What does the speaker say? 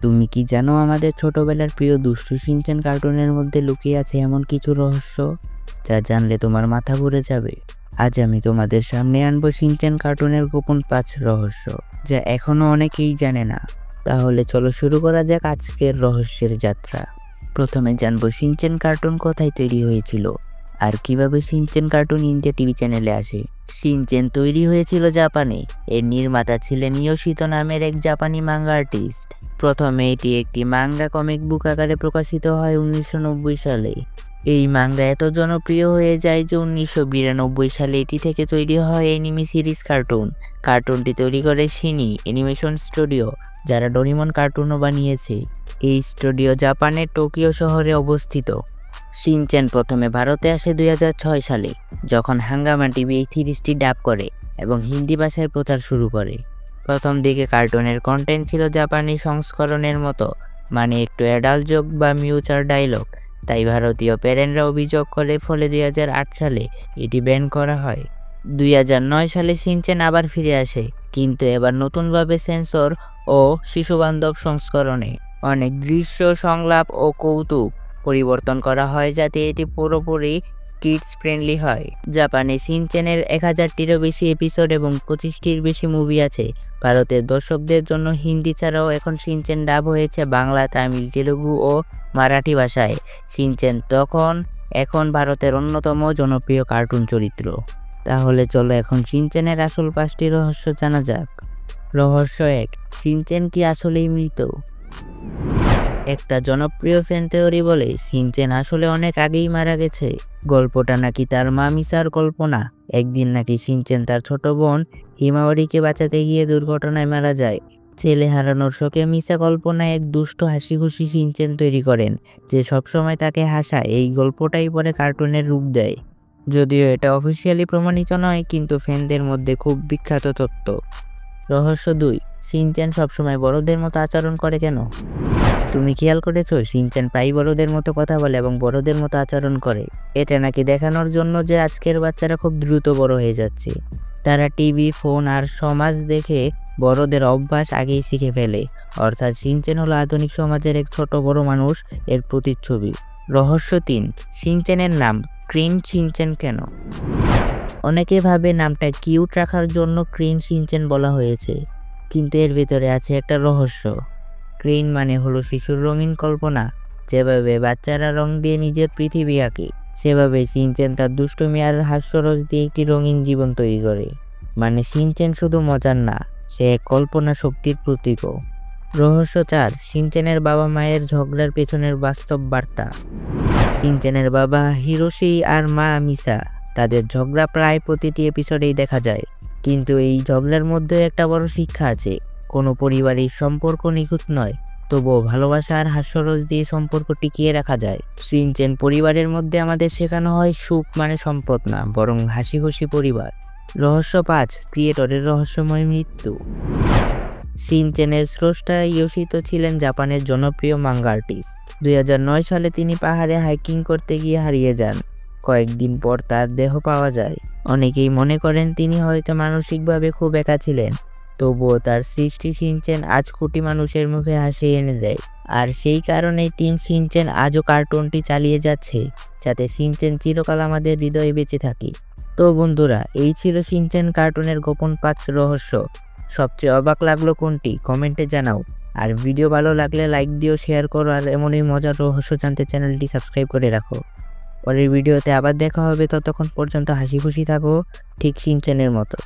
তুমি কি জানো আমাদের ছোটবেলার প্রিয় দুষ্টু শিনচ্যান কার্টুনের মধ্যে লুকিয়ে আছে এমন কিছু রহস্য যা জানলে তোমার মাথা ঘুরে যাবে। আজ আমি তোমাদের সামনে আনবো শিনচ্যান কার্টুনের গোপন 5 রহস্য যা এখনো অনেকেই জানে না। তাহলে চলো শুরু করা যাক আজকের রহস্যের যাত্রা। প্রথমে জানবো শিনচ্যান কার্টুন কোথায় তৈরি হয়েছিল আর কিভাবে শিনচ্যান কার্টুন ইন্ডিয়া টিভি চ্যানেলে আসে। শিনচ্যান তৈরি হয়েছিল জাপানে। এর নির্মাতা ছিলেন ইয়োশিতো নামের এক জাপানি মাঙ্গা আর্টিস্ট। প্রথমে এটি একটি মাঙ্গা কমিক বুক আকারে প্রকাশিত হয় 1990 সালে। এই মাঙ্গা এত জনপ্রিয় হয়ে যায় যে 1992 সালে এটি থেকে তৈরি হয় অ্যানিমে সিরিজ কার্টুন। কার্টুনটি তৈরি করে শিনি অ্যানিমেশন স্টুডিও, যারা ডোরেমন কার্টুনও বানিয়েছে। এই স্টুডিও জাপানের টোকিও শহরে অবস্থিত। শিনচ্যান প্রথমে ভারতে আসে 2006 সালে, যখন হাঙ্গামা টিভি এই সিরিজটি ডাব করে এবং হিন্দি ভাষায় প্রচার শুরু করে। প্রথম দিকে কার্টুনের কন্টেন্ট ছিল জাপানি সংস্করণের মতো, মানে একটু অ্যাডাল্ট জোক বা মিউচার ডায়লগ। তাই ভারতীয় প্যারেন্টরা অভিযোগ করে, ফলে 2008 সালে এটি ব্যান করা হয়। 2009 সালে শিনচ্যান আবার ফিরে আসে, কিন্তু এবার নতুনভাবে সেন্সর ও শিশুবান্ধব সংস্করণে। অনেক দৃশ্য, সংলাপ ও কৌতুক পরিবর্তন করা হয় যাতে এটি পুরোপুরি কিডস ফ্রেন্ডলি হয়। জাপানে শিনচ্যানের 1000টিরও বেশি এপিসোড এবং 25টির বেশি মুভি আছে। ভারতের দর্শকদের জন্য হিন্দি ছাড়াও এখন শিনচ্যান ডাব হয়েছে বাংলা, তামিল, তেলুগু ও মারাঠি ভাষায়। শিনচ্যান এখন ভারতের অন্যতম জনপ্রিয় কার্টুন চরিত্র। তাহলে চলো এখন শিনচ্যানের আসল 5টি রহস্য জানা যাক। রহস্য 1, শিনচ্যান কি আসলেই মৃত? একটা জনপ্রিয় ফ্যান থিওরি বলে শিনচ্যান আসলে অনেক আগেই মারা গেছে। গল্পটা নাকি তার মা মিসার কল্পনা। একদিন নাকি শিনচ্যান তার ছোট বোন হিমাওয়ারিকে বাঁচাতে গিয়ে দুর্ঘটনায় মারা যায়। ছেলে হারানোর শোকে মিসা কল্পনায় এক দুষ্ট হাসিখুশি শিনচ্যান তৈরি করেন, যে সবসময় তাকে হাসায়। এই গল্পটাই পরে কার্টুনের রূপ দেয়। যদিও এটা অফিসিয়ালি প্রমাণিত নয়, কিন্তু ফ্যানদের মধ্যে খুব বিখ্যাত তথ্য। রহস্য 2, শিনচ্যান সবসময় বড়দের মতো আচরণ করে কেন? তুমি খেয়াল করেছো শিনচ্যান প্রায় বড়দের মতো কথা বলে এবং বড়দের মতো আচরণ করে? এটা নাকি দেখানোর জন্য যে আজকের বাচ্চারা খুব দ্রুত বড় হয়ে যাচ্ছে। তারা টিভি, ফোন আর সমাজ দেখে বড়দের অভ্যাস আগেই শিখে ফেলে। অর্থাৎ শিনচ্যান হলো আধুনিক সমাজের এক ছোট বড় মানুষ এর প্রতিচ্ছবি। রহস্য 3, শিনচ্যানের নাম ক্রিন শিনচ্যান কেন? অনেকে ভাবে নামটা কিউট রাখার জন্য ক্রিন শিনচ্যান বলা হয়েছে, কিন্তু এর ভিতরে আছে একটা রহস্য। ক্রিন মানে হলো শিশুর রঙিন কল্পনা। যেভাবে বাচ্চারা রং দিয়ে নিজের পৃথিবী আঁকে, সেভাবে শিনচ্যান তার দুষ্টুমি আর হাস্যরস দিয়ে একটি রঙিন জীবন তৈরি করে। মানে শিনচ্যান শুধু মজার না, সে এক কল্পনা শক্তির প্রতীকও। রহস্য 4, শিনচ্যানের বাবা মায়ের ঝগড়ার পেছনের বাস্তব বার্তা। শিনচ্যানের বাবা হিরোশি আর মা মিসা, তাদের ঝগড়া প্রায় প্রতিটি এপিসোডেই দেখা যায়। কিন্তু এই ঝগড়ার মধ্যে একটা বড় শিক্ষা আছে। কোনো পরিবারের সম্পর্ক নিখুঁত নয়, তবুও ভালোবাসা আর হাস্যরস দিয়ে সম্পর্ক টিকিয়ে রাখা যায়। শিনচ্যান পরিবারের মধ্যে আমাদের শেখানো হয় সুখ মানে সম্পদ না, বরং হাসি খুশি পরিবার। রহস্য 5, ক্রিয়েটরের রহস্যময় মৃত্যু। শিনচ্যানের স্রষ্টা ইয়োশিতো ছিলেন জাপানের জনপ্রিয় মাঙ্গা আর্টিস্ট। 2009 সালে তিনি পাহাড়ে হাইকিং করতে গিয়ে হারিয়ে যান। কয়েকদিন পর তার দেহ পাওয়া যায়। অনেকেই মনে করেন তিনি হয়তো মানসিকভাবে খুব একা ছিলেন। তবুও তার সৃষ্টি শিনচ্যান আজ কোটি মানুষের মুখে হাসি এনে দেয়। আর সেই কারণেই টিম শিনচ্যান আজও কার্টুনটি চালিয়ে যাচ্ছে, যাতে শিনচ্যান চিরকাল আমাদের হৃদয়ে বেঁচে থাকে। তো বন্ধুরা, এই ছিল শিনচ্যান কার্টুনের গোপন 5 রহস্য। সবচেয়ে অবাক লাগলো কোনটি কমেন্টে জানাও। আর ভিডিও ভালো লাগলে লাইক দিও, শেয়ার করো, আর এমনই মজার রহস্য জানতে চ্যানেলটি সাবস্ক্রাইব করে রাখো। পরের ভিডিওতে আবার দেখা হবে, ততক্ষণ পর্যন্ত হাসি খুশি থাকো, ঠিক শিনচ্যানের মতো।